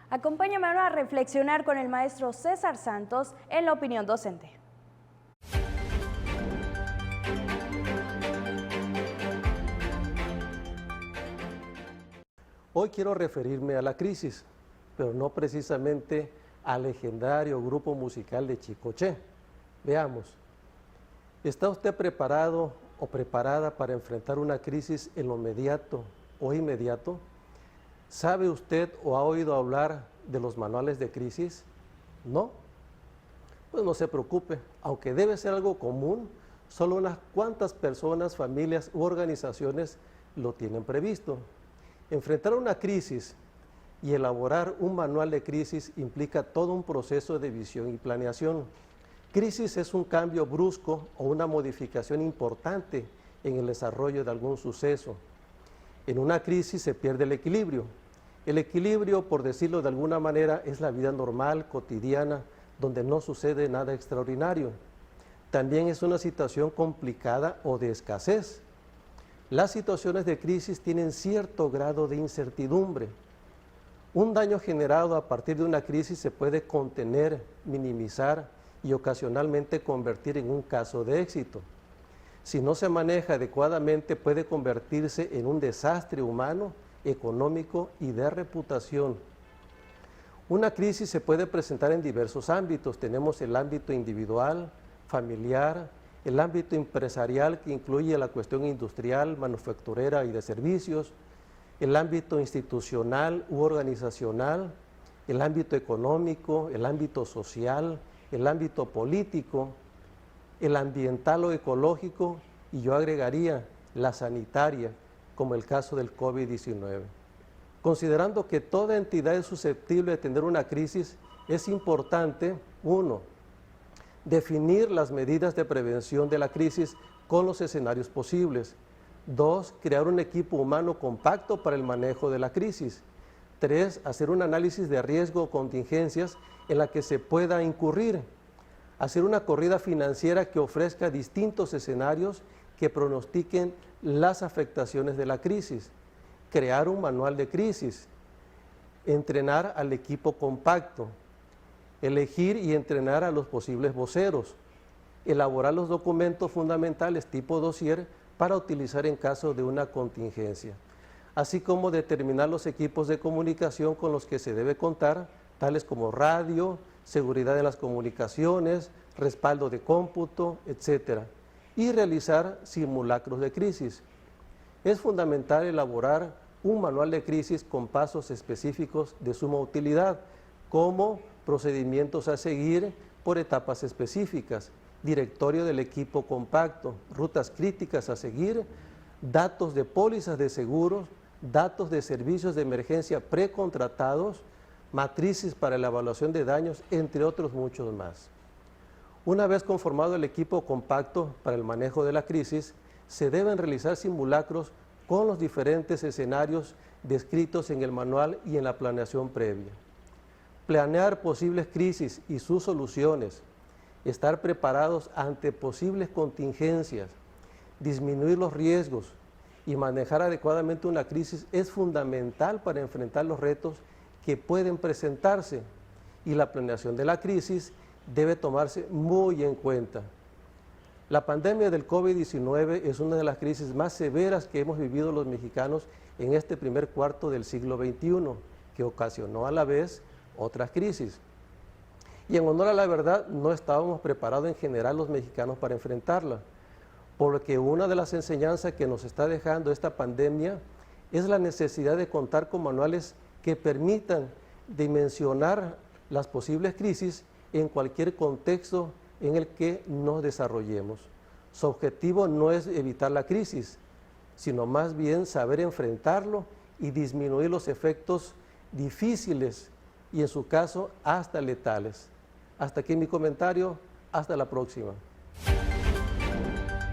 Acompáñame ahora a reflexionar con el maestro César Santos en la opinión docente. Hoy quiero referirme a la crisis, pero no precisamente al legendario grupo musical de Chicoche. Veamos, ¿está usted preparado o preparada para enfrentar una crisis en lo inmediato o inmediato? ¿Sabe usted o ha oído hablar de los manuales de crisis? ¿No? Pues no se preocupe, aunque debe ser algo común, solo unas cuantas personas, familias u organizaciones lo tienen previsto. Enfrentar una crisis y elaborar un manual de crisis implica todo un proceso de visión y planeación. Crisis es un cambio brusco o una modificación importante en el desarrollo de algún suceso. En una crisis se pierde el equilibrio. El equilibrio, por decirlo de alguna manera, es la vida normal, cotidiana, donde no sucede nada extraordinario. También es una situación complicada o de escasez. Las situaciones de crisis tienen cierto grado de incertidumbre. Un daño generado a partir de una crisis se puede contener, minimizar y ocasionalmente convertir en un caso de éxito. Si no se maneja adecuadamente, puede convertirse en un desastre humano, económico y de reputación. Una crisis se puede presentar en diversos ámbitos. Tenemos el ámbito individual, familiar, el ámbito empresarial, que incluye la cuestión industrial, manufacturera y de servicios, el ámbito institucional u organizacional, el ámbito económico, el ámbito social, el ámbito político, el ambiental o ecológico, y yo agregaría la sanitaria, como el caso del COVID-19. Considerando que toda entidad es susceptible de tener una crisis, es importante, 1, definir las medidas de prevención de la crisis con los escenarios posibles. 2, crear un equipo humano compacto para el manejo de la crisis. 3, hacer un análisis de riesgo o contingencias en la que se pueda incurrir. Hacer una corrida financiera que ofrezca distintos escenarios que pronostiquen las afectaciones de la crisis. Crear un manual de crisis. Entrenar al equipo compacto. Elegir y entrenar a los posibles voceros. Elaborar los documentos fundamentales tipo dossier para utilizar en caso de una contingencia, así como determinar los equipos de comunicación con los que se debe contar, tales como radio, seguridad de las comunicaciones, respaldo de cómputo, etc. Y realizar simulacros de crisis. Es fundamental elaborar un manual de crisis con pasos específicos de suma utilidad, como procedimientos a seguir por etapas específicas, directorio del equipo compacto, rutas críticas a seguir, datos de pólizas de seguros, datos de servicios de emergencia precontratados, matrices para la evaluación de daños, entre otros muchos más. Una vez conformado el equipo compacto para el manejo de la crisis, se deben realizar simulacros con los diferentes escenarios descritos en el manual y en la planeación previa. Planear posibles crisis y sus soluciones, estar preparados ante posibles contingencias, disminuir los riesgos y manejar adecuadamente una crisis es fundamental para enfrentar los retos que pueden presentarse, y la planeación de la crisis debe tomarse muy en cuenta. La pandemia del COVID-19 es una de las crisis más severas que hemos vivido los mexicanos en este primer cuarto del siglo XXI, que ocasionó a la vez otras crisis. Y en honor a la verdad, no estábamos preparados en general los mexicanos para enfrentarla, porque una de las enseñanzas que nos está dejando esta pandemia es la necesidad de contar con manuales que permitan dimensionar las posibles crisis en cualquier contexto en el que nos desarrollemos. Su objetivo no es evitar la crisis, sino más bien saber enfrentarlo y disminuir los efectos difíciles y en su caso hasta letales. Hasta aquí mi comentario, hasta la próxima.